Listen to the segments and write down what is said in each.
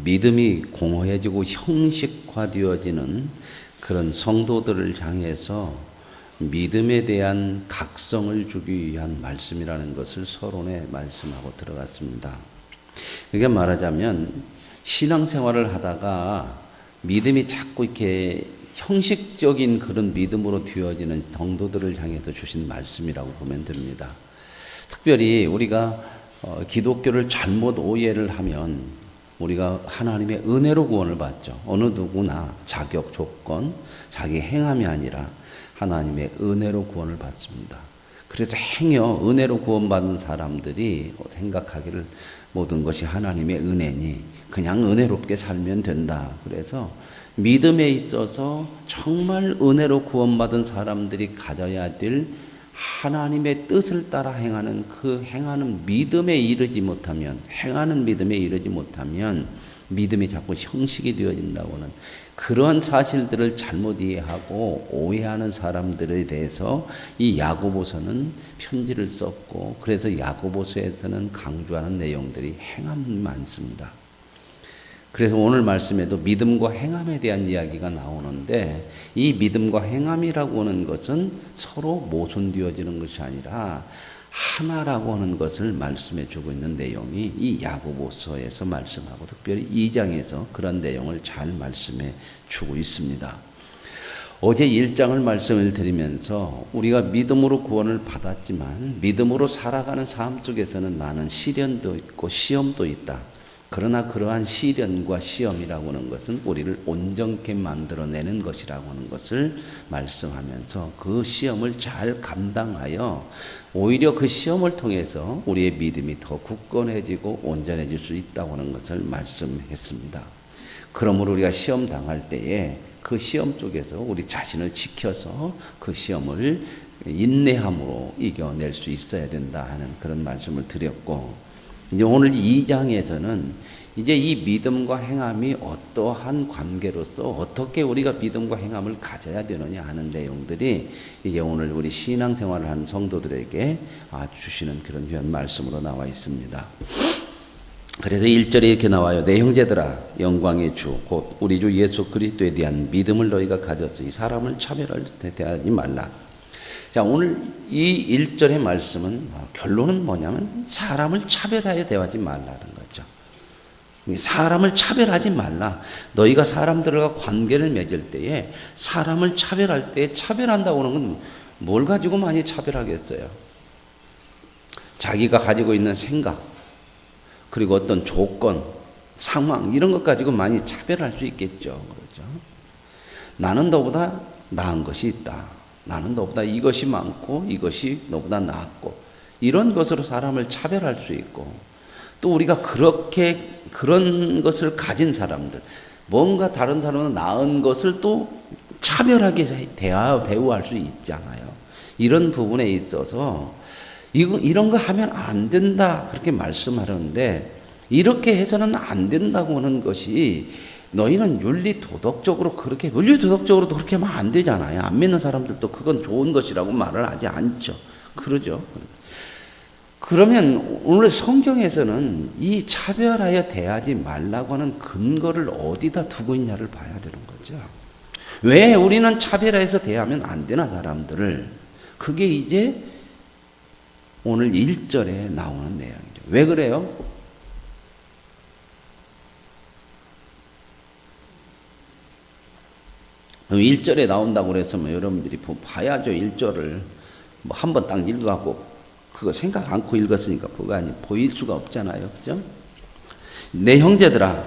믿음이 공허해지고 형식화되어지는 그런 성도들을 향해서 믿음에 대한 각성을 주기 위한 말씀이라는 것을 서론에 말씀하고 들어갔습니다. 그게 말하자면 신앙생활을 하다가 믿음이 자꾸 이렇게 형식적인 그런 믿음으로 되어지는 성도들을 향해서 주신 말씀이라고 보면 됩니다. 특별히 우리가 기독교를 잘못 오해를 하면 우리가 하나님의 은혜로 구원을 받죠. 어느 누구나 자격, 조건, 자기 행함이 아니라 하나님의 은혜로 구원을 받습니다. 그래서 행여 은혜로 구원받은 사람들이 생각하기를 모든 것이 하나님의 은혜니 그냥 은혜롭게 살면 된다. 그래서 믿음에 있어서 정말 은혜로 구원받은 사람들이 가져야 될 하나님의 뜻을 따라 행하는 그 행하는 믿음에 이르지 못하면 행하는 믿음에 이르지 못하면 믿음이 자꾸 형식이 되어진다고는 그런 사실들을 잘못 이해하고 오해하는 사람들에 대해서 이 야고보서는 편지를 썼고 그래서 야고보서에서는 강조하는 내용들이 행함이 많습니다. 그래서 오늘 말씀에도 믿음과 행함에 대한 이야기가 나오는데 이 믿음과 행함이라고 하는 것은 서로 모순되어지는 것이 아니라 하나라고 하는 것을 말씀해 주고 있는 내용이 이 야고보서에서 말씀하고 특별히 2장에서 그런 내용을 잘 말씀해 주고 있습니다. 어제 1장을 말씀을 드리면서 우리가 믿음으로 구원을 받았지만 믿음으로 살아가는 삶 속에서는 많은 시련도 있고 시험도 있다. 그러나 그러한 시련과 시험이라고 하는 것은 우리를 온전케 만들어내는 것이라고 하는 것을 말씀하면서 그 시험을 잘 감당하여 오히려 그 시험을 통해서 우리의 믿음이 더 굳건해지고 온전해질 수 있다고 하는 것을 말씀했습니다. 그러므로 우리가 시험 당할 때에 그 시험 쪽에서 우리 자신을 지켜서 그 시험을 인내함으로 이겨낼 수 있어야 된다 하는 그런 말씀을 드렸고 이제 오늘 2장에서는 이제 이 믿음과 행함이 어떠한 관계로서 어떻게 우리가 믿음과 행함을 가져야 되느냐 하는 내용들이 이제 오늘 우리 신앙생활을 하는 성도들에게 주시는 그런 귀한 말씀으로 나와 있습니다. 그래서 1절에 이렇게 나와요. 내 형제들아 영광의 주 곧 우리 주 예수 그리스도에 대한 믿음을 너희가 가졌으니 사람을 차별할 때 대하지 말라. 자, 오늘 이 1절의 말씀은 결론은 뭐냐면 사람을 차별하여 대하지 말라는 거죠. 사람을 차별하지 말라. 너희가 사람들과 관계를 맺을 때에 사람을 차별할 때 차별한다고 하는 건 뭘 가지고 많이 차별하겠어요? 자기가 가지고 있는 생각 그리고 어떤 조건, 상황 이런 것 가지고 많이 차별할 수 있겠죠. 그렇죠? 나는 너보다 나은 것이 있다. 나는 너보다 이것이 많고 이것이 너보다 낫고 이런 것으로 사람을 차별할 수 있고 또 우리가 그렇게 그런 것을 가진 사람들 뭔가 다른 사람은 나은 것을 또 차별하게 대우할 수 있잖아요. 이런 부분에 있어서 이런 거 하면 안 된다 그렇게 말씀하려는데 이렇게 해서는 안 된다고 하는 것이 너희는 윤리도덕적으로 그렇게 윤리도덕적으로도 그렇게 하면 안 되잖아요. 안 믿는 사람들도 그건 좋은 것이라고 말을 하지 않죠. 그러죠. 그러면 오늘 성경에서는 이 차별하여 대하지 말라고 하는 근거를 어디다 두고 있냐를 봐야 되는 거죠. 왜 우리는 차별해서 대하면 안 되나 사람들을 그게 이제 오늘 1절에 나오는 내용이죠. 왜 그래요? 그럼 1절에 나온다고 그랬으면 여러분들이 봐야죠. 1절을 뭐 한 번 딱 읽어갖고 그거 생각 않고 읽었으니까 그거 아니 보일 수가 없잖아요. 그죠? 내 형제들아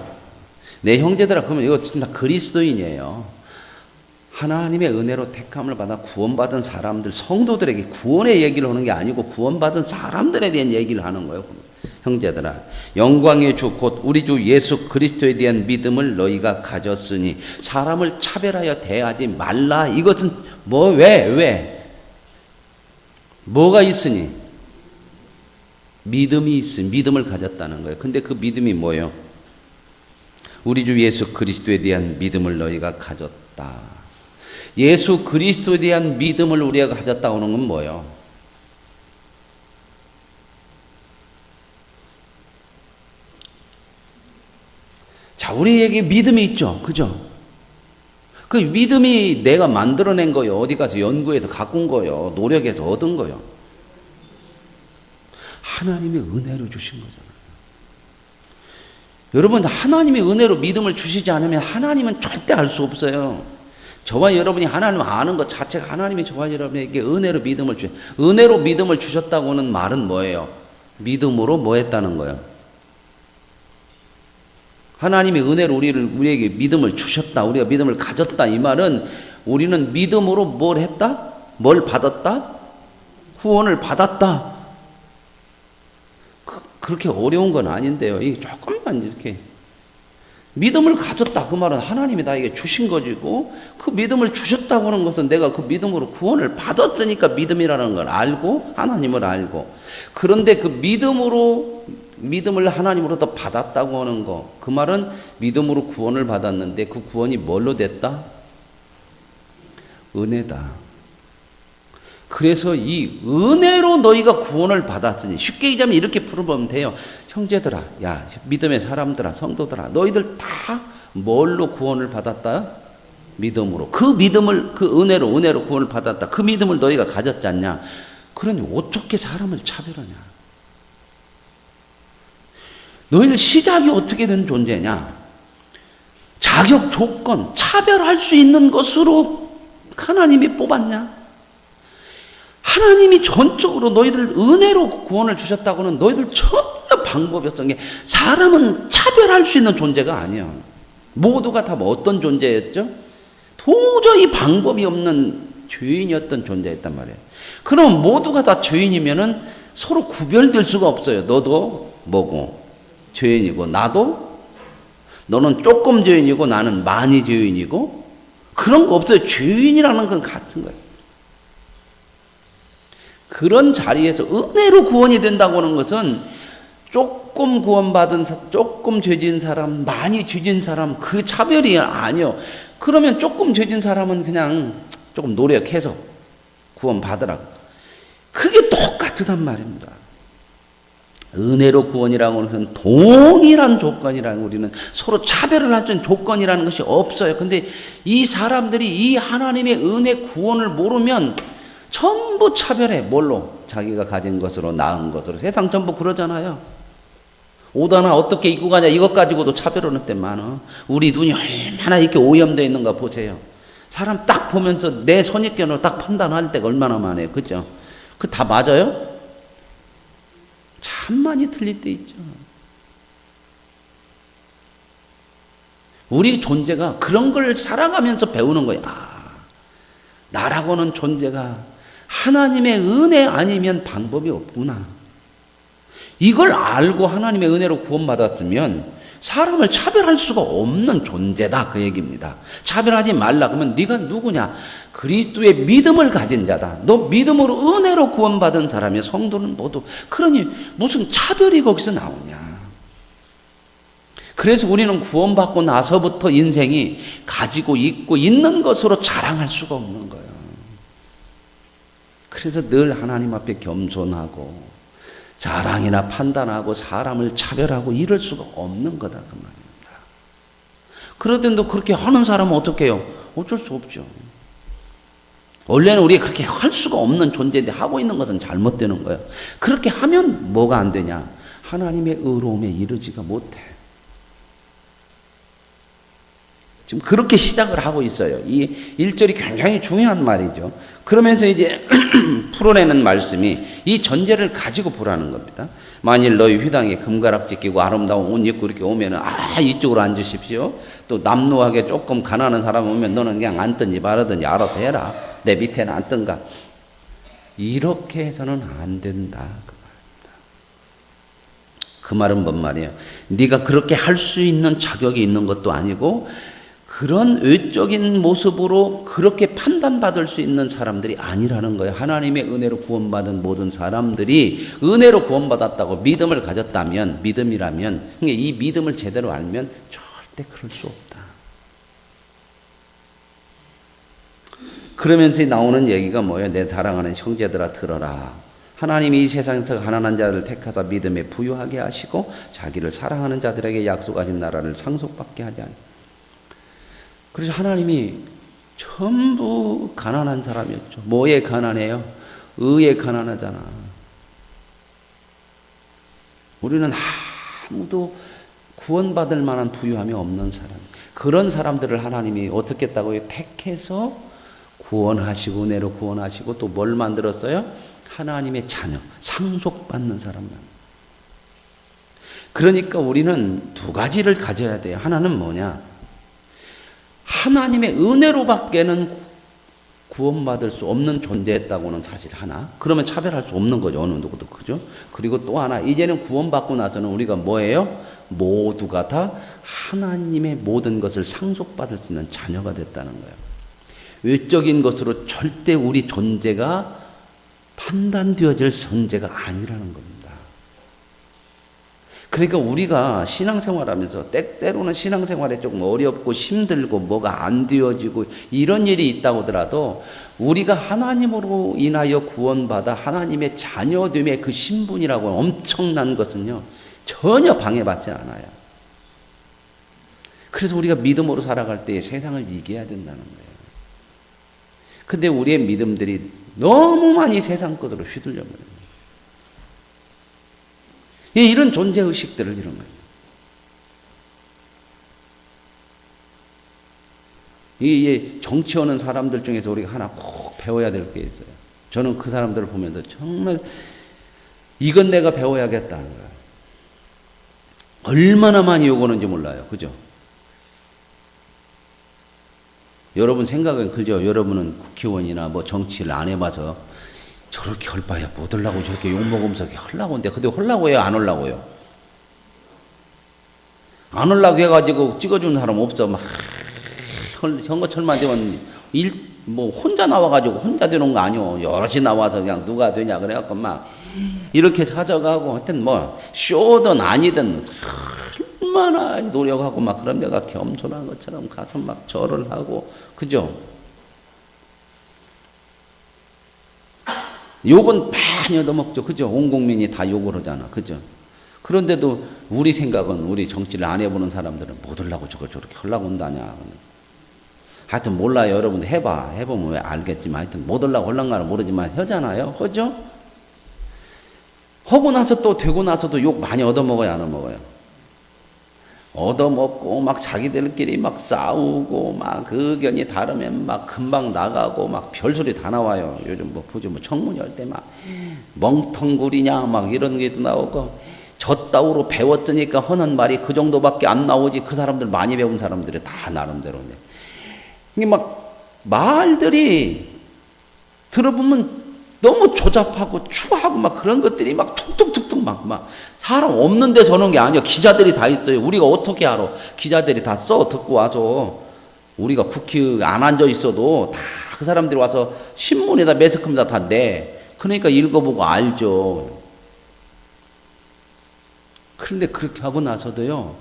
그러면 이거 진짜 그리스도인이에요. 하나님의 은혜로 택함을 받아 구원받은 사람들 성도들에게 구원의 얘기를 하는 게 아니고 구원받은 사람들에 대한 얘기를 하는 거예요. 형제들아 영광의 주 곧 우리 주 예수 그리스도에 대한 믿음을 너희가 가졌으니 사람을 차별하여 대하지 말라. 이것은 왜 뭐가 있으니 믿음이 있으니 믿음을 가졌다는 거예요. 근데 그 믿음이 뭐예요? 우리 주 예수 그리스도에 대한 믿음을 너희가 가졌다. 예수 그리스도에 대한 믿음을 우리가 가졌다고 하는 건 뭐예요? 자, 우리에게 믿음이 있죠. 그죠? 그 믿음이 내가 만들어낸 거요. 어디 가서 연구해서 갖고 온 거요. 노력해서 얻은 거요. 하나님의 은혜로 주신 거잖아요. 여러분, 하나님의 은혜로 믿음을 주시지 않으면 하나님은 절대 알 수 없어요. 저와 여러분이 하나님을 아는 것 자체가 하나님이 저와 여러분에게 은혜로 믿음을 은혜로 믿음을 주셨다고는 말은 뭐예요? 믿음으로 뭐 했다는 거예요? 하나님의 은혜로 우리에게 믿음을 주셨다. 우리가 믿음을 가졌다. 이 말은 우리는 믿음으로 뭘 했다? 뭘 받았다? 구원을 받았다. 그렇게 어려운 건 아닌데요. 이게 조금만 이렇게 믿음을 가졌다. 그 말은 하나님이 나에게 주신 것이고 그 믿음을 주셨다고 하는 것은 내가 그 믿음으로 구원을 받았으니까 믿음이라는 걸 알고 하나님을 알고 그런데 그 믿음을 하나님으로부터 받았다고 하는 거 그 말은 믿음으로 구원을 받았는데 그 구원이 뭘로 됐다? 은혜다. 그래서 이 은혜로 너희가 구원을 받았으니 쉽게 얘기하면 이렇게 풀어보면 돼요. 형제들아, 야 믿음의 사람들아, 성도들아, 너희들 다 뭘로 구원을 받았다? 믿음으로. 그 믿음을 그 은혜로 구원을 받았다. 그 믿음을 너희가 가졌지 않냐? 그러니 어떻게 사람을 차별하냐? 너희는 시작이 어떻게 된 존재냐? 자격, 조건, 차별할 수 있는 것으로 하나님이 뽑았냐? 하나님이 전적으로 너희들 은혜로 구원을 주셨다고는 너희들 전혀 방법이 없던 게 사람은 차별할 수 있는 존재가 아니야. 모두가 다 어떤 존재였죠? 도저히 방법이 없는 죄인이었던 존재였단 말이에요. 그럼 모두가 다 죄인이면은 서로 구별될 수가 없어요. 너도 뭐고 죄인이고 나도 너는 조금 죄인이고 나는 많이 죄인이고 그런 거 없어요. 죄인이라는 건 같은 거예요. 그런 자리에서 은혜로 구원이 된다고 하는 것은 조금 구원받은 조금 죄진 사람, 많이 죄진 사람 그 차별이 아니요. 그러면 조금 죄진 사람은 그냥 조금 노력해서 구원받으라고. 그게 똑같단 말입니다. 은혜로 구원이라고 하는 것은 동일한 조건이라는 우리는 서로 차별을 할 수 있는 조건이라는 것이 없어요. 근데 이 사람들이 이 하나님의 은혜 구원을 모르면 전부 차별해. 뭘로? 자기가 가진 것으로, 나은 것으로. 세상 전부 그러잖아요. 옷 하나 어떻게 입고 가냐 이것 가지고도 차별하는 때 많아. 우리 눈이 얼마나 이렇게 오염되어 있는가 보세요. 사람 딱 보면서 내 선입견으로 딱 판단할 때가 얼마나 많아요. 그죠? 그 다 맞아요? 참 많이 틀릴 때 있죠. 우리 존재가 그런 걸 살아가면서 배우는 거예요. 나라고는 존재가 하나님의 은혜 아니면 방법이 없구나. 이걸 알고 하나님의 은혜로 구원받았으면 사람을 차별할 수가 없는 존재다 그 얘기입니다. 차별하지 말라. 그러면 네가 누구냐? 그리스도의 믿음을 가진 자다. 너 믿음으로 은혜로 구원받은 사람이야. 성도는 모두. 그러니 무슨 차별이 거기서 나오냐? 그래서 우리는 구원받고 나서부터 인생이 가지고 있고 있는 것으로 자랑할 수가 없는 거예요. 그래서 늘 하나님 앞에 겸손하고 자랑이나 판단하고 사람을 차별하고 이럴 수가 없는 거다 그 말입니다. 그러던데 그렇게 하는 사람은 어떻게 해요? 어쩔 수 없죠. 원래는 우리가 그렇게 할 수가 없는 존재인데 하고 있는 것은 잘못되는 거예요. 그렇게 하면 뭐가 안 되냐? 하나님의 의로움에 이르지가 못해. 지금 그렇게 시작을 하고 있어요. 이 1절이 굉장히 중요한 말이죠. 그러면서 이제 풀어내는 말씀이 이 전제를 가지고 보라는 겁니다. 만일 너희 휘당에 금가락지 끼고 아름다운 옷 입고 이렇게 오면 이쪽으로 앉으십시오. 또 남루하게 조금 가난한 사람 오면 너는 그냥 앉든지 말든지 알아서 해라. 내 밑에는 앉든가. 이렇게 해서는 안 된다. 그 말은 뭔 말이에요? 네가 그렇게 할 수 있는 자격이 있는 것도 아니고 그런 외적인 모습으로 그렇게 판단받을 수 있는 사람들이 아니라는 거예요. 하나님의 은혜로 구원받은 모든 사람들이 은혜로 구원받았다고 믿음을 가졌다면, 믿음이라면, 이 믿음을 제대로 알면 절대 그럴 수 없다. 그러면서 나오는 얘기가 뭐예요? 내 사랑하는 형제들아 들어라. 하나님이 이 세상에서 가난한 자를 택하사 믿음에 부유하게 하시고 자기를 사랑하는 자들에게 약속하신 나라를 상속받게 하지 않. 그래서 하나님이 전부 가난한 사람이었죠. 뭐에 가난해요? 의에 가난하잖아. 우리는 아무도 구원받을 만한 부유함이 없는 사람. 그런 사람들을 하나님이 어떻게 했다고요? 택해서 구원하시고 은혜로 구원하시고 또 뭘 만들었어요? 하나님의 자녀, 상속받는 사람만. 그러니까 우리는 두 가지를 가져야 돼요. 하나는 뭐냐? 하나님의 은혜로밖에는 구원받을 수 없는 존재였다고는 사실 하나. 그러면 차별할 수 없는 거죠. 어느 누구도. 그죠? 그리고 또 하나, 이제는 구원받고 나서는 우리가 뭐예요? 모두가 다 하나님의 모든 것을 상속받을 수 있는 자녀가 됐다는 거예요. 외적인 것으로 절대 우리 존재가 판단되어질 존재가 아니라는 겁니다. 그러니까 우리가 신앙생활하면서 때로는 신앙생활에 조금 어렵고 힘들고 뭐가 안 되어지고 이런 일이 있다고 하더라도 우리가 하나님으로 인하여 구원받아 하나님의 자녀됨의 그 신분이라고 엄청난 것은요 전혀 방해받지 않아요. 그래서 우리가 믿음으로 살아갈 때 세상을 이겨야 된다는 거예요. 근데 우리의 믿음들이 너무 많이 세상 것으로 휘둘려 버려요. 이런 존재의식들을 이런 거예요. 이 정치하는 사람들 중에서 우리가 하나 꼭 배워야 될 게 있어요. 저는 그 사람들을 보면서 정말 이건 내가 배워야겠다는 거예요. 얼마나 많이 요구하는지 몰라요. 그죠? 여러분 생각은 그죠? 여러분은 국회의원이나 뭐 정치를 안 해봐서 저렇게 할 바야 못 하려고 저렇게 욕먹으면서 하려고 하는데 근데 하려고 해요? 안 하려고요? 안 하려고 해가지고 찍어주는 사람 없어. 막 선거철만 되면 뭐 혼자 나와가지고 혼자 되는 거 아니오. 여럿이 나와서 그냥 누가 되냐 그래갖고 막 이렇게 찾아가고 하여튼 뭐 쇼든 아니든 얼마나 노력하고 막 그런 데가 겸손한 것처럼 가서 막 절을 하고 그죠? 욕은 많이 얻어먹죠. 그죠? 온 국민이 다 욕을 하잖아. 그죠? 그런데도 우리 생각은 우리 정치를 안 해보는 사람들은 못 하려고 저렇게 하려고 한다냐. 하여튼 몰라요. 여러분들 해보면 왜 알겠지만 하여튼 못 하려고 하려는 모르지만 하잖아요. 그죠? 하고 나서 또 되고 나서도 욕 많이 얻어먹어요? 안 얻어먹어요? 얻어먹고 막 자기들끼리 막 싸우고 막 의견이 다르면 막 금방 나가고 막 별소리 다 나와요. 요즘 뭐 보죠. 뭐 청문회 할 때 막 멍텅구리냐 막 이런 게도 나오고 저 따위로 배웠으니까 하는 말이 그 정도밖에 안 나오지. 그 사람들 많이 배운 사람들이 다 나름대로. 이게 막 말들이 들어보면 너무 조잡하고 추하고 막 그런 것들이 막 툭툭툭툭 막 사람 없는데 저런 게 아니야. 기자들이 다 있어요. 우리가 어떻게 알아? 기자들이 다 써 듣고 와서 우리가 국회에 안 앉아 있어도 다 그 사람들이 와서 신문에다 매스컴에다 다 내. 그러니까 읽어보고 알죠. 그런데 그렇게 하고 나서도요.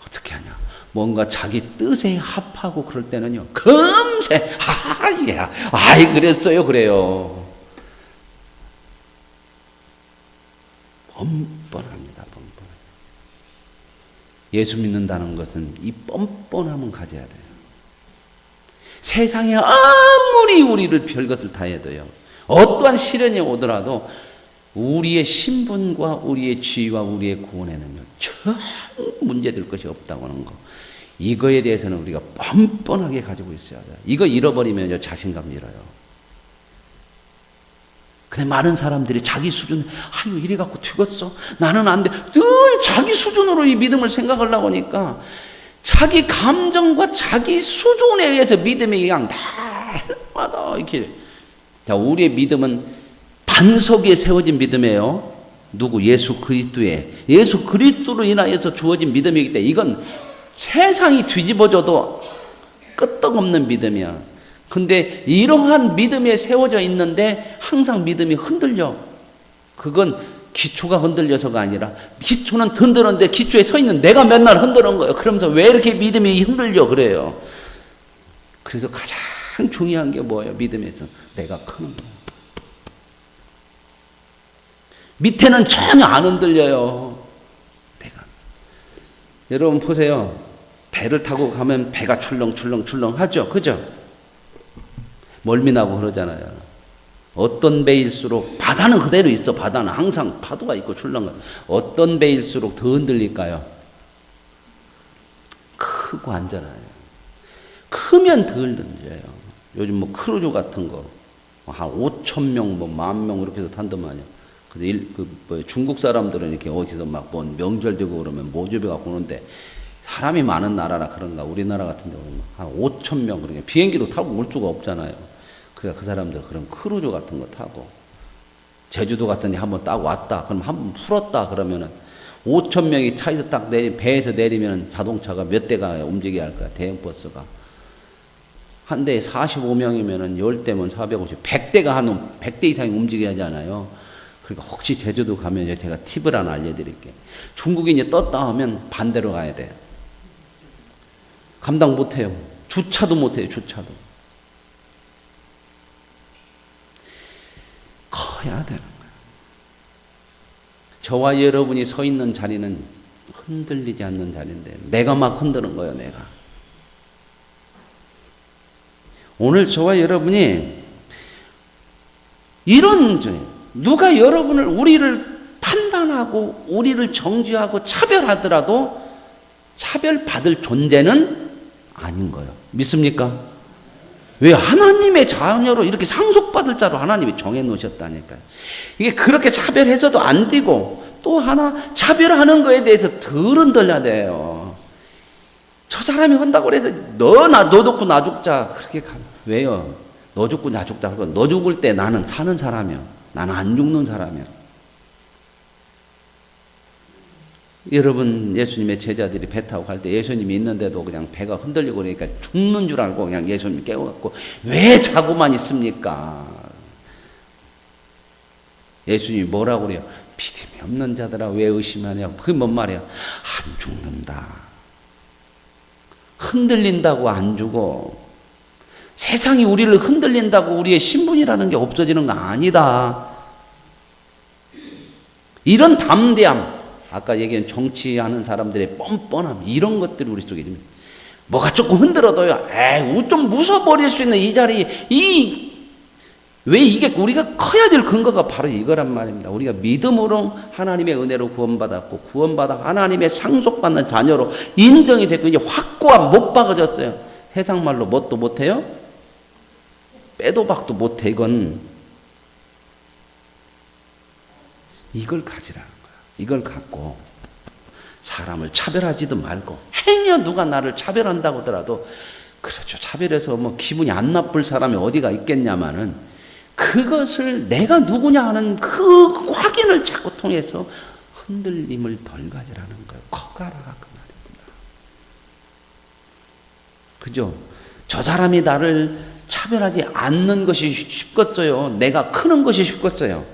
어떻게 하냐? 뭔가 자기 뜻에 합하고 그럴 때는요. 금세 아이 그랬어요. 그래요. 뻔뻔합니다. 뻔뻔. 예수 믿는다는 것은 이 뻔뻔함을 가져야 돼요. 세상에 아무리 우리를 별것을 다 해도요. 어떠한 시련이 오더라도 우리의 신분과 우리의 지위와 우리의 구원에는요. 전 문제될 것이 없다고 하는 거. 이거에 대해서는 우리가 뻔뻔하게 가지고 있어야 돼요. 이거 잃어버리면요. 자신감 잃어요. 근데 많은 사람들이 자기 수준, 아유, 이래갖고 되겠어. 나는 안 돼. 늘 자기 수준으로 이 믿음을 생각하려고 하니까 자기 감정과 자기 수준에 의해서 믿음이 그냥 날마다 이렇게. 자, 우리의 믿음은 반석 위에 세워진 믿음이에요. 누구? 예수 그리스도에. 예수 그리스도로 인하여서 주어진 믿음이기 때문에 이건 세상이 뒤집어져도 끄떡없는 믿음이야. 근데 이러한 믿음에 세워져 있는데 항상 믿음이 흔들려. 그건 기초가 흔들려서가 아니라 기초는 든든한데 기초에 서 있는 내가 맨날 흔드는 거예요. 그러면서 왜 이렇게 믿음이 흔들려 그래요. 그래서 가장 중요한 게 뭐예요? 믿음에서 내가 크는 거예요. 밑에는 전혀 안 흔들려요. 내가. 여러분 보세요. 배를 타고 가면 배가 출렁출렁 하죠. 그죠? 멀미나고 그러잖아요. 어떤 배일수록 바다는 그대로 있어. 바다는 항상 파도가 있고 출렁거려. 어떤 배일수록 더 흔들릴까요? 크고 안전해요. 크면 덜 흔들려요. 요즘 뭐 크루즈 같은 거 한 5,000명, 뭐 10,000명 이렇게 해서 탄다만요. 근데 중국 사람들은 이렇게 어디서 막 뭐 명절 되고 그러면 모집해 갖고 오는데 사람이 많은 나라라 그런가. 우리나라 같은 데는 한 5,000명 그러니까 비행기로 타고 올 수가 없잖아요. 그러니까 그 사람들 그런 크루즈 같은 거 타고 제주도 같은 데 한번 딱 왔다. 그럼 한번 풀었다 그러면은 5,000명이 차에서 딱 배에서 내리면 자동차가 몇 대가 움직여야 할까? 대형 버스가. 한 대에 45명이면은 10대면 450, 100대가 100대 이상이 움직여야 하잖아요. 그러니까 혹시 제주도 가면 이제 제가 팁을 하나 알려드릴게요. 중국이 이제 떴다 하면 반대로 가야 돼요. 감당 못 해요. 주차도 못 해요, 주차도. 커야 되는 거예요. 저와 여러분이 서 있는 자리는 흔들리지 않는 자리인데 내가 막 흔드는 거예요, 내가. 오늘 저와 여러분이 누가 우리를 판단하고 우리를 정죄하고 차별하더라도 차별받을 존재는 아닌 거예요. 믿습니까? 왜? 하나님의 자녀로 이렇게 상속받을 자로 하나님이 정해놓으셨다니까요. 이게 그렇게 차별해서도 안 되고 또 하나 차별하는 거에 대해서 덜 흔들려야 돼요. 저 사람이 한다고 해서 너 죽고 나 죽자 그렇게 가면 왜요? 너 죽고 나 죽자. 너 죽을 때 나는 사는 사람이야. 나는 안 죽는 사람이야. 여러분 예수님의 제자들이 배 타고 갈 때 예수님이 있는데도 그냥 배가 흔들리고 그러니까 죽는 줄 알고 그냥 예수님이 깨워갖고 왜 자고만 있습니까? 예수님이 뭐라고 그래요? 믿음이 없는 자들아 왜 의심하냐? 그게 뭔 말이야? 안 죽는다. 흔들린다고 안 죽어. 세상이 우리를 흔들린다고 우리의 신분이라는 게 없어지는 거 아니다. 이런 담대함, 아까 얘기한 정치하는 사람들의 뻔뻔함, 이런 것들이 우리 속에 있습니다. 뭐가 조금 흔들어도요, 좀 무서워버릴 수 있는 이 자리, 왜 이게 우리가 커야 될 근거가 바로 이거란 말입니다. 우리가 믿음으로 하나님의 은혜로 구원받았고, 구원받아 하나님의 상속받는 자녀로 인정이 됐고, 이제 확고한 못 박아졌어요. 세상 말로 뭣도 못해요? 빼도 박도 못해. 이걸 가지라는 거야. 이걸 갖고 사람을 차별하지도 말고 행여 누가 나를 차별한다고 하더라도 그렇죠. 차별해서 뭐 기분이 안 나쁠 사람이 어디가 있겠냐마는 그것을 내가 누구냐 하는 그 확인을 자꾸 통해서 흔들림을 덜 가지라는 거예요. 커가라 그 말입니다. 그죠? 저 사람이 나를 차별하지 않는 것이 쉽겠어요? 내가 크는 것이 쉽겠어요?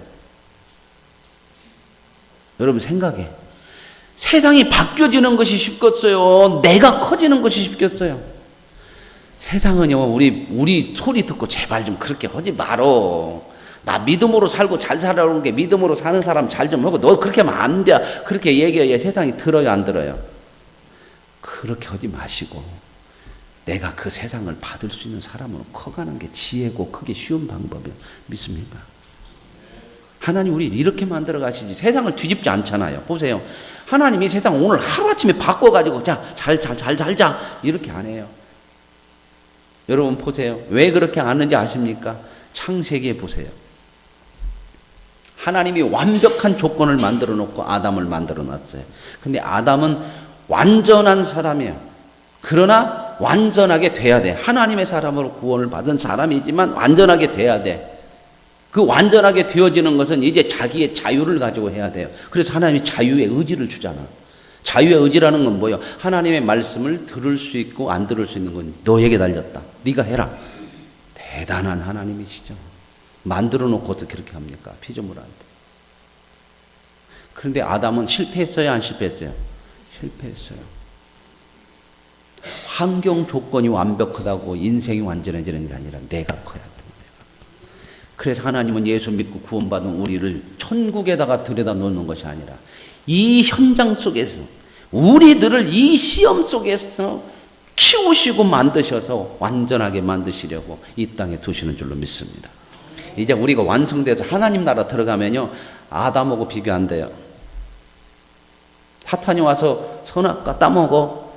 여러분 생각해. 세상이 바뀌어지는 것이 쉽겠어요? 내가 커지는 것이 쉽겠어요? 세상은요, 우리 소리 듣고 제발 좀 그렇게 하지 말어. 나 믿음으로 살고 잘 살아오는 게 믿음으로 사는 사람 잘 좀 하고 너 그렇게 하면 안 돼. 그렇게 얘기해야 세상이 들어요, 안 들어요? 그렇게 하지 마시고 내가 그 세상을 받을 수 있는 사람으로 커가는 게 지혜고 크게 쉬운 방법이에요. 믿습니까? 하나님 우리를 이렇게 만들어 가시지 세상을 뒤집지 않잖아요. 보세요. 하나님이 세상 오늘 하루아침에 바꿔가지고 잘 살자 이렇게 안 해요. 여러분 보세요. 왜 그렇게 안 하는지 아십니까? 창세기에 보세요. 하나님이 완벽한 조건을 만들어 놓고 아담을 만들어 놨어요. 근데 아담은 완전한 사람이에요. 그러나 완전하게 돼야 돼. 하나님의 사람으로 구원을 받은 사람이지만 완전하게 돼야 돼. 그 완전하게 되어지는 것은 이제 자기의 자유를 가지고 해야 돼요. 그래서 하나님이 자유의 의지를 주잖아. 자유의 의지라는 건 뭐예요? 하나님의 말씀을 들을 수 있고 안 들을 수 있는 건 너에게 달렸다. 네가 해라. 대단한 하나님이시죠. 만들어 놓고 어떻게 그렇게 합니까? 피조물한테. 그런데 아담은 실패했어요? 안 실패했어요? 실패했어요. 환경 조건이 완벽하다고 인생이 완전해지는 게 아니라 내가 커야 됩니다. 그래서 하나님은 예수 믿고 구원받은 우리를 천국에다가 들여다 놓는 것이 아니라 이 현장 속에서 우리들을 이 시험 속에서 키우시고 만드셔서 완전하게 만드시려고 이 땅에 두시는 줄로 믿습니다. 이제 우리가 완성돼서 하나님 나라 들어가면요, 아담하고 비교 안 돼요. 사탄이 와서 선악과 따먹어.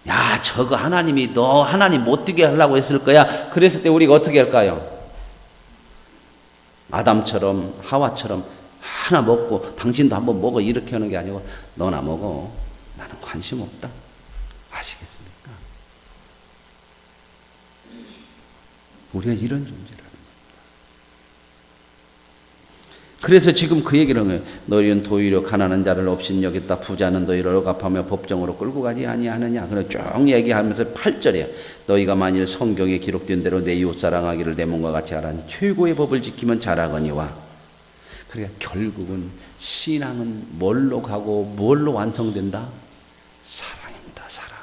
야, 저거 하나님이 너 하나님 못 되게 하려고 했을 거야. 그랬을 때 우리가 어떻게 할까요? 아담처럼 하와처럼 하나 먹고 당신도 한번 먹어 이렇게 하는 게 아니고 너나 먹어. 나는 관심 없다. 아시겠습니까? 우리가 이런 존재라는 겁니다. 그래서 지금 그 얘기를 하는 거예요. 너희는 도리어 가난한 자를 없인 여겼다 부자는 너희를 억압하며 법정으로 끌고 가지 아니하느냐. 그래 쭉 얘기하면서 8절이에요. 너희가 만일 성경에 기록된 대로 내 이웃 사랑하기를 내 몸과 같이 하라니 최고의 법을 지키면 잘하거니와. 그러니까 결국은 신앙은 뭘로 가고 뭘로 완성된다? 사랑입니다. 사랑.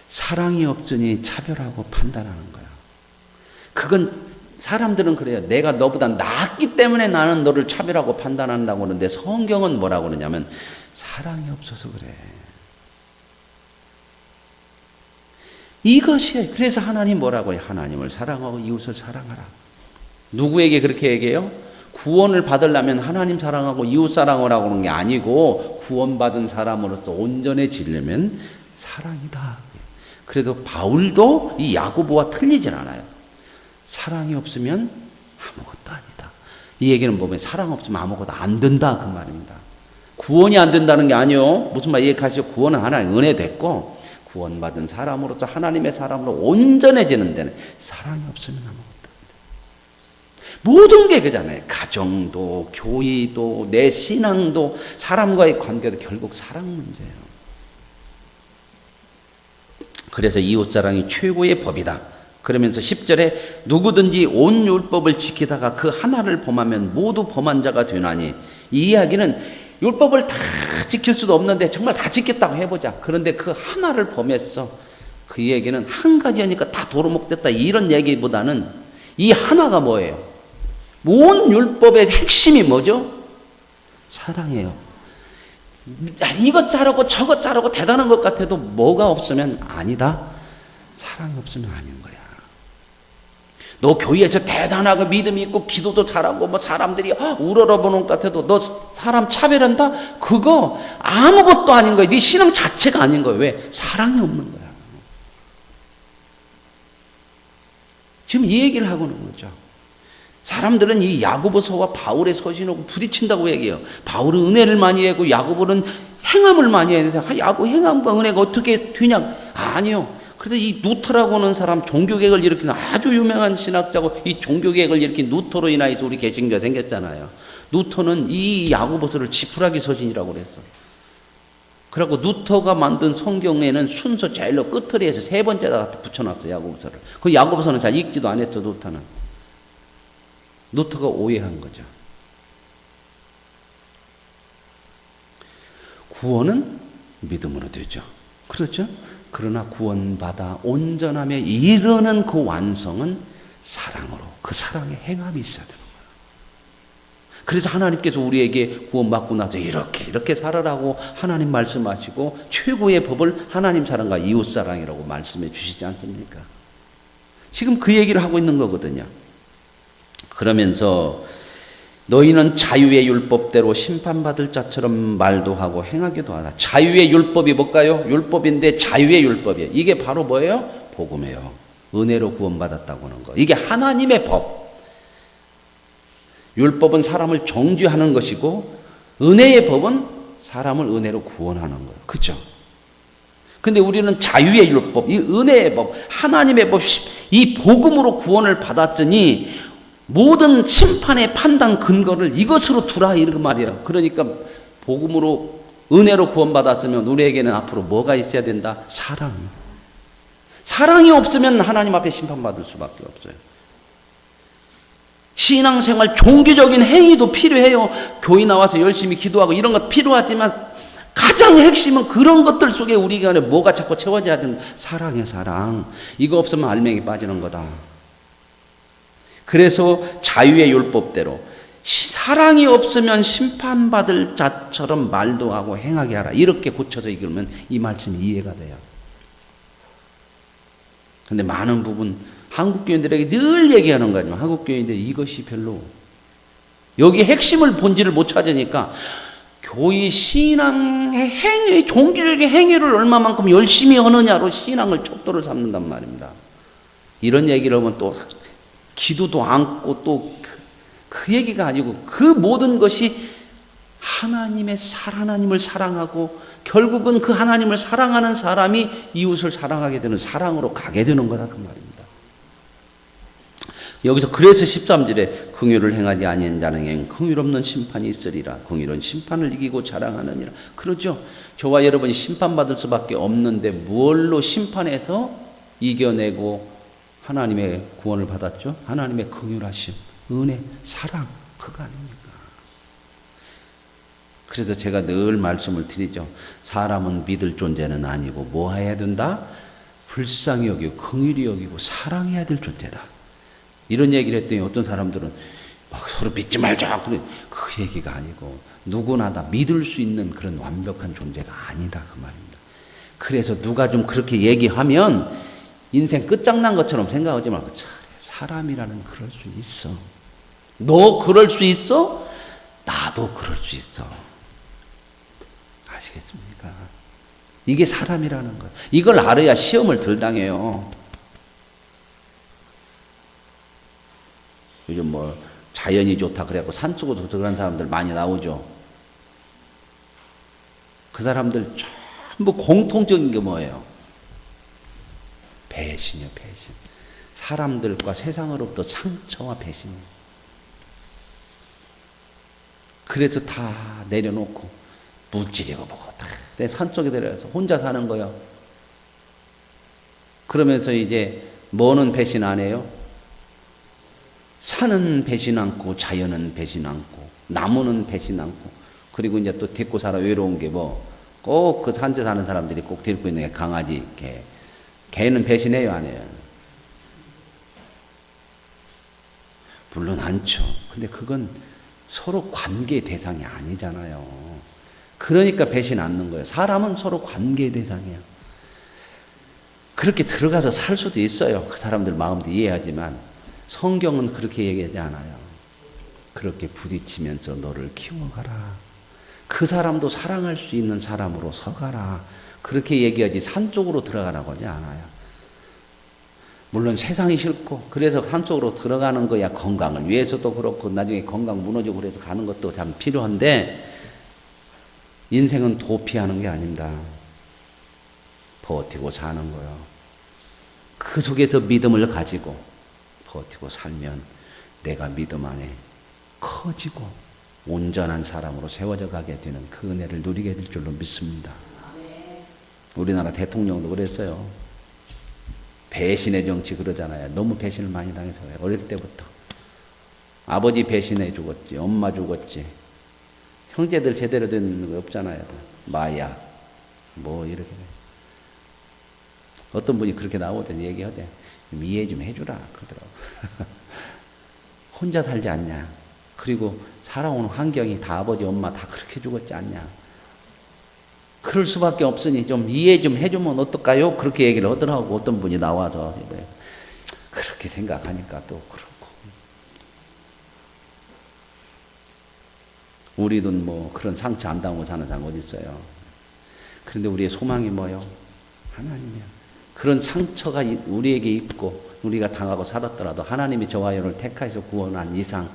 사랑이 없으니 차별하고 판단하는 거야. 그건 사람들은 그래요. 내가 너보다 낫기 때문에 나는 너를 차별하고 판단한다고 하는데 성경은 뭐라고 그러냐면 사랑이 없어서 그래. 이것이에요. 그래서 하나님 뭐라고 해요? 하나님을 사랑하고 이웃을 사랑하라. 누구에게 그렇게 얘기해요? 구원을 받으려면 하나님 사랑하고 이웃 사랑하라고 하는 게 아니고 구원받은 사람으로서 온전해지려면 사랑이다. 그래도 바울도 이 야고보와 틀리진 않아요. 사랑이 없으면 아무것도 아니다. 이 얘기는 보면 사랑 없으면 아무것도 안 된다 그 말입니다. 구원이 안 된다는 게 아니요. 무슨 말 얘기하시죠? 구원은 하나님 은혜 됐고 구원받은 사람으로서 하나님의 사람으로 온전해지는 데는 사랑이 없으면 아무것도 안 돼. 모든 게 그잖아요. 가정도 교회도 내 신앙도 사람과의 관계도 결국 사랑 문제예요. 그래서 이웃사랑이 최고의 법이다. 그러면서 10절에 누구든지 온 율법을 지키다가 그 하나를 범하면 모두 범한 자가 되나니, 이 이야기는 율법을 다 지킬 수도 없는데 정말 다 지켰다고 해보자. 그런데 그 하나를 범했어. 그 얘기는 한 가지 하니까 다 도루묵됐다 이런 얘기보다는 이 하나가 뭐예요? 온 율법의 핵심이 뭐죠? 사랑이에요. 이것 자르고 저것 자르고 대단한 것 같아도 뭐가 없으면 아니다. 사랑이 없으면 아닌 거야. 너 교회에서 대단하고 믿음이 있고 기도도 잘하고 뭐 사람들이 우러러보는 것 같아도 너 사람 차별한다? 그거 아무것도 아닌 거야. 네 신앙 자체가 아닌 거야. 왜? 사랑이 없는 거야. 지금 이 얘기를 하고 있는 거죠. 사람들은 이 야고보서와 바울의 서신하고 부딪힌다고 얘기해요. 바울은 은혜를 많이 하고 야고보는 행함을 많이 해야 되는데 야고 행함과 은혜가 어떻게 되냐? 아니요. 그래서 이 누터라고 하는 사람, 종교개혁을 일으킨 아주 유명한 신학자고 이 종교개혁을 일으킨 누터로 인하여서 우리 개신교가 생겼잖아요. 누터는 이 야고보서를 지푸라기 서신이라고 그랬어. 그리고 누터가 만든 성경에는 순서 제일로 끝트리에서 세 번째다가 붙여놨어, 야고보서를. 그 야고보서는 잘 읽지도 안 했어, 누터는. 누터가 오해한 거죠. 구원은 믿음으로 되죠. 그렇죠? 그러나 구원받아 온전함에 이르는 그 완성은 사랑으로, 그 사랑의 행함이 있어야 되는 거예요. 그래서 하나님께서 우리에게 구원받고 나서 이렇게 살아라고 하나님 말씀하시고 최고의 법을 하나님 사랑과 이웃 사랑이라고 말씀해 주시지 않습니까? 지금 그 얘기를 하고 있는 거거든요. 그러면서 너희는 자유의 율법대로 심판받을 자처럼 말도 하고 행하기도 하라. 자유의 율법이 뭘까요? 율법인데 자유의 율법이에요. 이게 바로 뭐예요? 복음이에요. 은혜로 구원받았다고 하는 거. 이게 하나님의 법. 율법은 사람을 정죄하는 것이고 은혜의 법은 사람을 은혜로 구원하는 거예요. 그렇죠? 근데 우리는 자유의 율법, 이 은혜의 법, 하나님의 법, 이 복음으로 구원을 받았으니 모든 심판의 판단 근거를 이것으로 두라 이런 말이에요. 그러니까 복음으로 은혜로 구원받았으면 우리에게는 앞으로 뭐가 있어야 된다? 사랑. 사랑이 없으면 하나님 앞에 심판받을 수밖에 없어요. 신앙생활 종교적인 행위도 필요해요. 교회 나와서 열심히 기도하고 이런 것 필요하지만 가장 핵심은 그런 것들 속에 우리 안에 뭐가 자꾸 채워져야 된다? 사랑이에요. 사랑. 이거 없으면 알맹이 빠지는 거다. 그래서 자유의 율법대로 사랑이 없으면 심판받을 자처럼 말도 하고 행하게 하라. 이렇게 고쳐서 읽으면 이 말씀이 이해가 돼요. 근데 많은 부분 한국 교인들에게 늘 얘기하는 거죠. 한국 교인들이 이것이 별로 여기 핵심을 본질을 못 찾으니까 교회 신앙의 행위, 종교적인 행위를 얼마만큼 열심히 하느냐로 신앙을 척도를 삼는단 말입니다. 이런 얘기를 하면 또 기도도 않고 또 그 얘기가 아니고 그 모든 것이 하나님을 사랑하고 결국은 그 하나님을 사랑하는 사람이 이웃을 사랑하게 되는 사랑으로 가게 되는 거다 그 말입니다. 여기서 그래서 13절에 긍휼을 행하지 아니한 자는 긍휼 없는 심판이 있으리라. 긍휼은 심판을 이기고 자랑하느니라. 그러죠. 저와 여러분이 심판받을 수밖에 없는데 뭘로 심판해서 이겨내고 하나님의 구원을 받았죠? 하나님의 긍휼하심, 은혜, 사랑, 그거 아닙니까? 그래서 제가 늘 말씀을 드리죠. 사람은 믿을 존재는 아니고 뭐 해야 된다? 불쌍히 여기고 긍휼히 여기고 사랑해야 될 존재다. 이런 얘기를 했더니 어떤 사람들은 막 서로 믿지 말자. 그 얘기가 아니고 누구나 다 믿을 수 있는 그런 완벽한 존재가 아니다 그 말입니다. 그래서 누가 좀 그렇게 얘기하면 인생 끝장난 것처럼 생각하지 말고 사람이라는 그럴 수 있어. 너 그럴 수 있어? 나도 그럴 수 있어. 아시겠습니까? 이게 사람이라는 것. 이걸 알아야 시험을 덜 당해요. 요즘 뭐 자연이 좋다 그래갖고 산속으로 들어간 사람들 많이 나오죠. 그 사람들 전부 공통적인 게 뭐예요? 배신이요, 배신. 사람들과 세상으로부터 상처와 배신이에요. 그래서 다 내려놓고 무찌르고 보고 다 내 산속에 데려가서 혼자 사는 거예요. 그러면서 이제 뭐는 배신 안 해요? 산은 배신 않고 자연은 배신 않고 나무는 배신 않고 그리고 이제 또 데리고 살아 외로운 게 뭐 꼭 그 산에 사는 사람들이 꼭 데리고 있는 게 강아지, 개. 개는 배신해요, 안 해요? 물론 않죠. 근데 그건 서로 관계 대상이 아니잖아요. 그러니까 배신 않는 거예요. 사람은 서로 관계 대상이에요. 그렇게 들어가서 살 수도 있어요. 그 사람들 마음도 이해하지만 성경은 그렇게 얘기하지 않아요. 그렇게 부딪히면서 너를 키워가라. 그 사람도 사랑할 수 있는 사람으로 서가라. 그렇게 얘기하지 산 쪽으로 들어가라고 하지 않아요. 물론 세상이 싫고 그래서 산 쪽으로 들어가는 거야 건강을 위해서도 그렇고 나중에 건강 무너지고 그래도 가는 것도 참 필요한데 인생은 도피하는 게 아닙니다. 버티고 사는 거예요. 그 속에서 믿음을 가지고 버티고 살면 내가 믿음 안에 커지고 온전한 사람으로 세워져 가게 되는 그 은혜를 누리게 될 줄로 믿습니다. 우리나라 대통령도 그랬어요. 배신의 정치 그러잖아요. 너무 배신을 많이 당해서 어릴 때부터 아버지 배신해 죽었지, 엄마 죽었지, 형제들 제대로 된 거 없잖아요. 마약 뭐 이렇게 어떤 분이 그렇게 나오더니 얘기하대. 이해 좀 해주라 그러더라고. 혼자 살지 않냐. 그리고 살아오는 환경이 다 아버지 엄마 다 그렇게 죽었지 않냐. 그럴 수밖에 없으니 좀 이해 좀 해주면 어떨까요? 그렇게 얘기를 하더라고. 어떤 분이 나와서 그렇게 생각하니까 또 그렇고. 우리도 뭐 그런 상처 안 당하고 사는 사람 어디 있어요. 그런데 우리의 소망이 뭐요? 하나님이야. 그런 상처가 우리에게 있고 우리가 당하고 살았더라도 하나님이 저와 여러분을 택하셔서 구원한 이상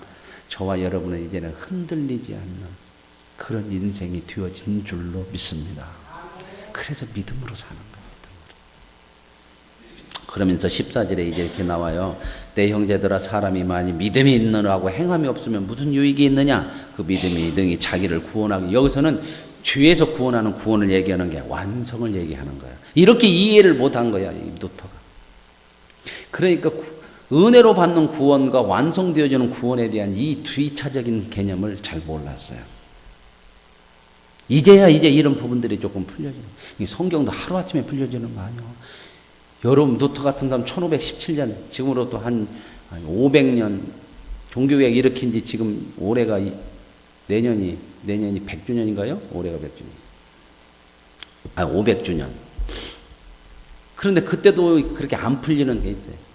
저와 여러분은 이제는 흔들리지 않는 그런 인생이 되어진 줄로 믿습니다. 그래서 믿음으로 사는 겁니다. 그러면서 14절에 이제 이렇게 나와요. 내 형제들아 사람이 많이 믿음이 있느라고 행함이 없으면 무슨 유익이 있느냐. 그 믿음이 능히 자기를 구원하기. 여기서는 죄에서 구원하는 구원을 얘기하는 게 완성을 얘기하는 거야. 이렇게 이해를 못한 거야, 이 루터가. 그러니까 은혜로 받는 구원과 완성되어지는 구원에 대한 이 뒤차적인 개념을 잘 몰랐어요. 이제야 이런 부분들이 조금 풀려지는. 성경도 하루아침에 풀려지는 거 아니에요. 여러분 루터 같은 사람 1517년 지금으로부터 한 500년 종교개혁 일으킨 지 지금 올해가 내년이 100주년인가요? 올해가 100주년. 500주년. 그런데 그때도 그렇게 안 풀리는 게 있어요.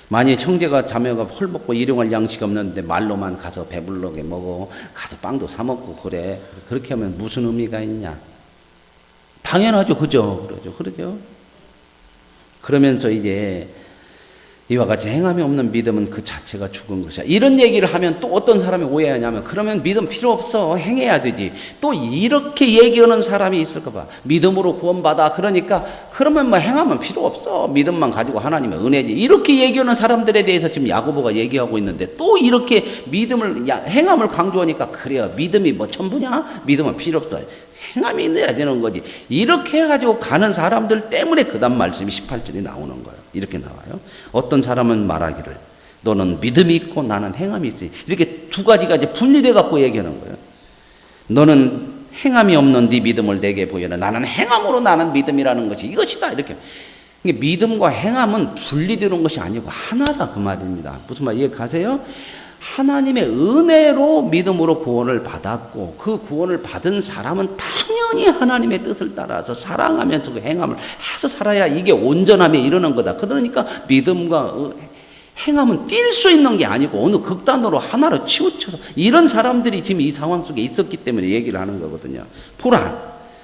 만약에 형제가 자매가 헐벗고 일용할 양식이 없는데 말로만 가서 배불러게 먹어, 가서 빵도 사 먹고 그래. 그렇게 하면 무슨 의미가 있냐? 당연하죠. 그죠? 그러죠. 그러면서 이제 이와 같이 행함이 없는 믿음은 그 자체가 죽은 것이야. 이런 얘기를 하면 또 어떤 사람이 오해하냐면, 그러면 믿음 필요 없어. 행해야 되지. 또 이렇게 얘기하는 사람이 있을까 봐. 믿음으로 구원받아. 그러면 뭐 행하면 필요 없어. 믿음만 가지고 하나님의 은혜지. 이렇게 얘기하는 사람들에 대해서 지금 야고보가 얘기하고 있는데, 또 이렇게 믿음을, 행함을 강조하니까, 그래요. 믿음이 뭐 전부냐? 믿음은 필요 없어. 행함이 있어야 되는 거지. 이렇게 해가지고 가는 사람들 때문에 그 다음 말씀이 18절이 나오는 거예요. 이렇게 나와요. 어떤 사람은 말하기를 너는 믿음이 있고 나는 행함이 있으니, 이렇게 두 가지가 이제 분리돼 갖고 얘기하는 거예요. 너는 행함이 없는 네 믿음을 내게 보여라. 나는 행함으로 나는 믿음이라는 것이 이것이다. 이렇게. 믿음과 행함은 분리되는 것이 아니고 하나다, 그 말입니다. 무슨 말 이해 가세요? 하나님의 은혜로 믿음으로 구원을 받았고, 그 구원을 받은 사람은 당연히 하나님의 뜻을 따라서 사랑하면서 그 행함을 해서 살아야 이게 온전함에 이르는 거다. 그러니까 믿음과 행함은 뛸 수 있는 게 아니고 어느 극단으로 하나로 치우쳐서, 이런 사람들이 지금 이 상황 속에 있었기 때문에 얘기를 하는 거거든요. 보라,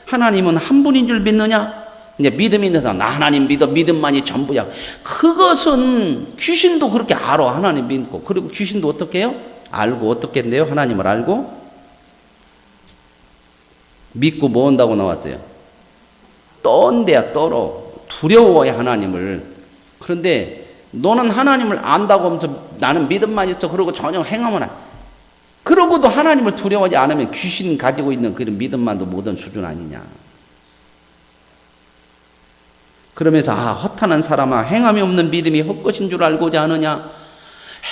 하나님은 한 분인 줄 믿느냐? 이제 믿음이 있는 사람, 나 하나님 믿어, 믿음만이 전부야. 그것은 귀신도 그렇게 알아. 하나님 믿고. 그리고 귀신도 어떻게 해요? 알고. 어떻게 한대요? 하나님을 알고 믿고 뭐 한다고 나왔어요? 떤대야, 떨어. 두려워해, 하나님을. 그런데 너는 하나님을 안다고 하면서 나는 믿음만 있어. 그러고 전혀 행하면 안. 그러고도 하나님을 두려워하지 않으면 귀신 가지고 있는 그런 믿음만도 모든 수준 아니냐. 그러면서 허탄한 사람아, 행함이 없는 믿음이 헛것인 줄 알고자 하느냐?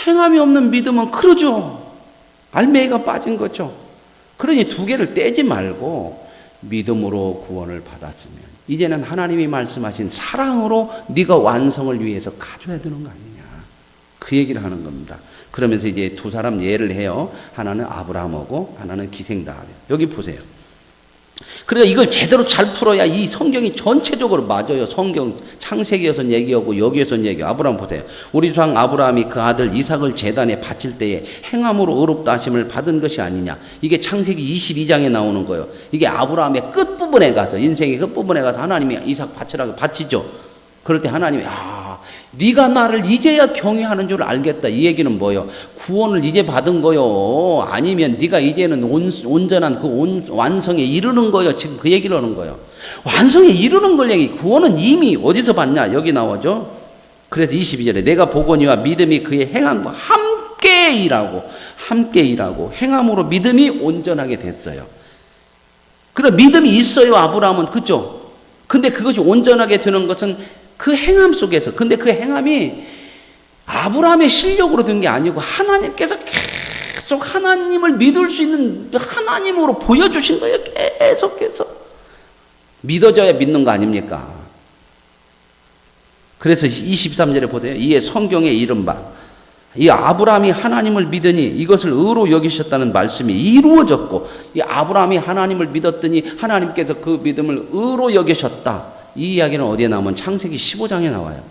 행함이 없는 믿음은 그러죠. 알맹이가 빠진 거죠. 그러니 두 개를 떼지 말고 믿음으로 구원을 받았으면 이제는 하나님이 말씀하신 사랑으로 네가 완성을 위해서 가져야 되는 거 아니냐. 그 얘기를 하는 겁니다. 그러면서 이제 두 사람 예를 해요. 하나는 아브라함하고 하나는 기생다합. 여기 보세요. 그러니까 이걸 제대로 잘 풀어야 이 성경이 전체적으로 맞아요. 성경 창세기에선 얘기하고 여기에선 얘기하고. 아브라함 보세요. 우리 조상 아브라함이 그 아들 이삭을 제단에 바칠 때에 행함으로 의롭다 하심을 받은 것이 아니냐. 이게 창세기 22장에 나오는 거예요. 이게 아브라함의 끝부분에 가서, 인생의 끝부분에 가서 하나님이 이삭 바치라고 바치죠. 그럴 때 하나님이 네가 나를 이제야 경외하는 줄 알겠다. 이 얘기는 뭐예요? 구원을 이제 받은 거요. 아니면 네가 이제는 온전한 그 완성에 이르는 거요. 지금 그 얘기를 하는 거예요. 완성에 이르는 걸 얘기. 구원은 이미 어디서 받냐? 여기 나오죠. 그래서 22절에 내가 보거니와 믿음이 그의 행함과 함께 일하고 행함으로 믿음이 온전하게 됐어요. 그럼 믿음이 있어요, 아브라함은. 그죠? 근데 그것이 온전하게 되는 것은 그 행함 속에서. 근데 그 행함이 아브라함의 실력으로 된 게 아니고 하나님께서 계속 하나님을 믿을 수 있는 하나님으로 보여주신 거예요. 계속해서. 믿어져야 믿는 거 아닙니까? 그래서 23절에 보세요. 이에 성경에 이른 바, 이 아브라함이 하나님을 믿으니 이것을 의로 여기셨다는 말씀이 이루어졌고, 이 아브라함이 하나님을 믿었더니 하나님께서 그 믿음을 의로 여기셨다. 이 이야기는 어디에 나오면 창세기 15장에 나와요.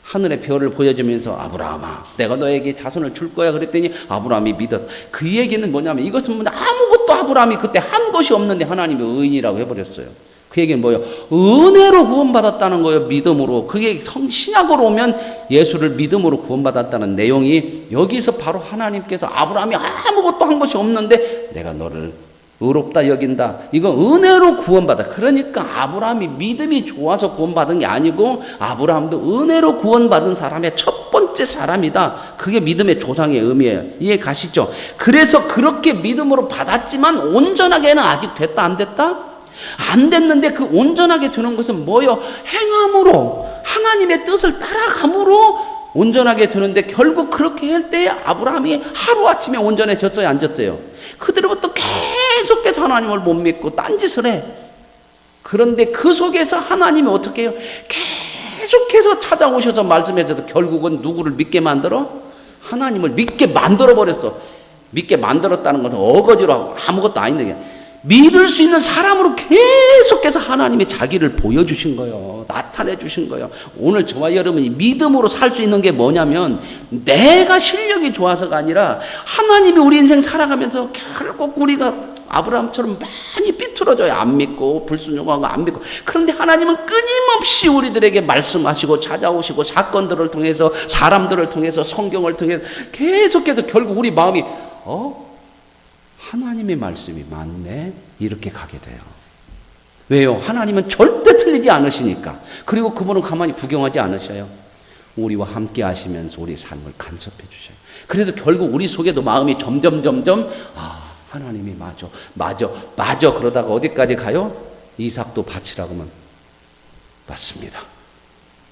하늘의 별을 보여주면서 아브라함아, 내가 너에게 자손을 줄 거야. 그랬더니 아브라함이 믿었. 그 얘기는 뭐냐면, 이것은 아무것도 아브라함이 그때 한 것이 없는데 하나님의 의인이라고 해버렸어요. 그 얘기는 뭐예요? 은혜로 구원받았다는 거예요. 믿음으로. 그게 신약으로 오면 예수를 믿음으로 구원받았다는 내용이, 여기서 바로 하나님께서 아브라함이 아무것도 한 것이 없는데 내가 너를 의롭다 여긴다. 이거 은혜로 구원받아. 그러니까 아브라함이 믿음이 좋아서 구원받은 게 아니고 아브라함도 은혜로 구원받은 사람의 첫 번째 사람이다. 그게 믿음의 조상의 의미예요. 이해 가시죠? 그래서 그렇게 믿음으로 받았지만 온전하게는 아직 됐다 안 됐다? 안 됐는데 그 온전하게 되는 것은 뭐요? 행함으로, 하나님의 뜻을 따라감으로 온전하게 되는데, 결국 그렇게 할 때에 아브라함이 하루아침에 온전해졌어요, 안 졌어요? 그들부터 계속해서 하나님을 못 믿고 딴짓을 해. 그런데 그 속에서 하나님이 어떻게 해요? 계속해서 찾아오셔서 말씀해서도 결국은 누구를 믿게 만들어? 하나님을 믿게 만들어 버렸어. 믿게 만들었다는 것은 어거지로 하고 아무것도 아닌데 믿을 수 있는 사람으로 계속해서 하나님이 자기를 보여주신 거예요. 나타내 주신 거예요. 오늘 저와 여러분이 믿음으로 살 수 있는 게 뭐냐면 내가 실력이 좋아서가 아니라 하나님이 우리 인생 살아가면서 결국 우리가 아브라함처럼 많이 삐뚤어져요. 안 믿고 불순종하고 안 믿고. 그런데 하나님은 끊임없이 우리들에게 말씀하시고 찾아오시고 사건들을 통해서 사람들을 통해서 성경을 통해서 계속해서 결국 우리 마음이 하나님의 말씀이 맞네? 이렇게 가게 돼요. 왜요? 하나님은 절대 틀리지 않으시니까. 그리고 그분은 가만히 구경하지 않으셔요. 우리와 함께 하시면서 우리 삶을 간섭해 주셔요. 그래서 결국 우리 속에도 마음이 점점 하나님이 맞아 그러다가 어디까지 가요? 이삭도 바치라고 하면 맞습니다.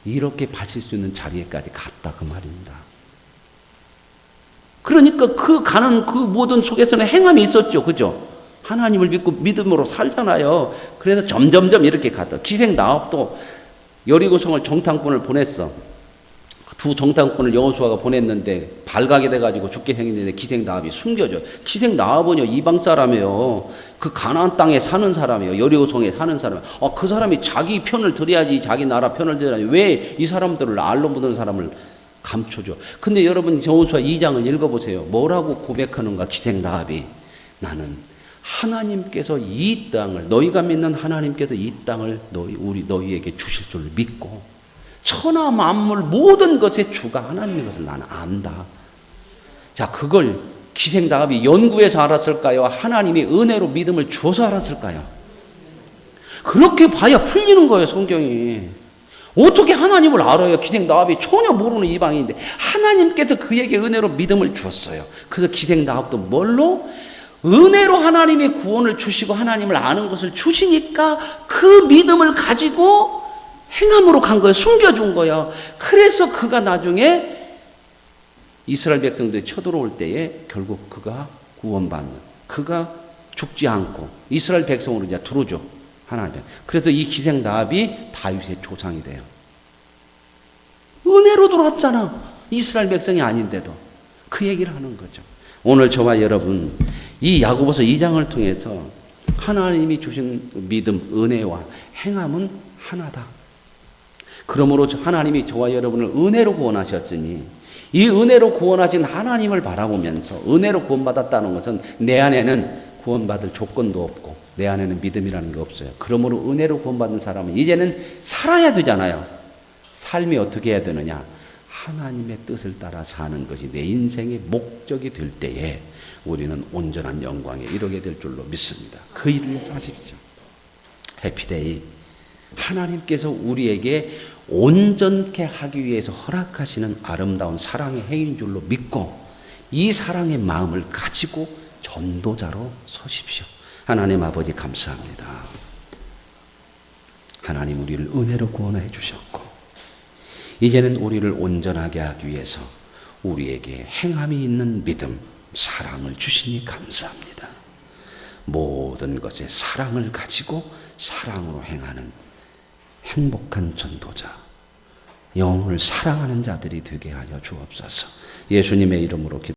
이렇게 바칠 수 있는 자리에까지 갔다 그 말입니다. 그러니까 그 가는 그 모든 속에서는 행함이 있었죠. 그죠? 하나님을 믿고 믿음으로 살잖아요. 그래서 점점점 이렇게 갔다. 기생 나합도 여리고성을 정탐꾼을 보냈어. 두 정탐꾼을 여호수아가 보냈는데 발각이 돼가지고 죽게 생겼는데 기생 나합이 숨겨져. 기생 나합은요 이방 사람이에요. 그 가나안 땅에 사는 사람이에요. 여리고성에 사는 사람. 그 사람이 자기 편을 들어야지, 자기 나라 편을 들어야지. 왜 이 사람들을 알로 묻은 사람을 감춰줘. 근데 여러분 여호수아 2장을 읽어보세요. 뭐라고 고백하는가 기생 나합이. 나는 하나님께서 이 땅을, 너희가 믿는 하나님께서 이 땅을 너희에게 주실 줄 믿고 천하 만물 모든 것의 주가 하나님인 것을 나는 안다. 자, 그걸 기생 나합이 연구해서 알았을까요? 하나님이 은혜로 믿음을 주어서 알았을까요? 그렇게 봐야 풀리는 거예요, 성경이. 어떻게 하나님을 알아요? 기생 나합이 전혀 모르는 이방인인데 하나님께서 그에게 은혜로 믿음을 주었어요. 그래서 기생 나합도 뭘로? 은혜로 하나님이 구원을 주시고 하나님을 아는 것을 주시니까 그 믿음을 가지고 행함으로 간 거예요. 숨겨준 거예요. 그래서 그가 나중에 이스라엘 백성들이 쳐들어올 때에 결국 그가 구원받는, 그가 죽지 않고 이스라엘 백성으로 이제 들어오죠. 하나님. 그래서 이 기생 나합이 다윗의 조상이 돼요. 은혜로 들어왔잖아. 이스라엘 백성이 아닌데도. 그 얘기를 하는 거죠. 오늘 저와 여러분 이 야고보서 2장을 통해서 하나님이 주신 믿음, 은혜와 행함은 하나다. 그러므로 하나님이 저와 여러분을 은혜로 구원하셨으니 이 은혜로 구원하신 하나님을 바라보면서 은혜로 구원받았다는 것은 내 안에는 구원받을 조건도 없고 내 안에는 믿음이라는 게 없어요. 그러므로 은혜로 구원받은 사람은 이제는 살아야 되잖아요. 삶이 어떻게 해야 되느냐? 하나님의 뜻을 따라 사는 것이 내 인생의 목적이 될 때에 우리는 온전한 영광에 이르게 될 줄로 믿습니다. 그 일을 위해서 하십시오. 해피데이. 하나님께서 우리에게 온전케 하기 위해서 허락하시는 아름다운 사랑의 행인 줄로 믿고 이 사랑의 마음을 가지고 전도자로 서십시오. 하나님 아버지 감사합니다. 하나님 우리를 은혜로 구원해 주셨고 이제는 우리를 온전하게 하기 위해서 우리에게 행함이 있는 믿음, 사랑을 주시니 감사합니다. 모든 것에 사랑을 가지고 사랑으로 행하는 행복한 전도자, 영혼을 사랑하는 자들이 되게 하여 주옵소서. 예수님의 이름으로 기도합니다.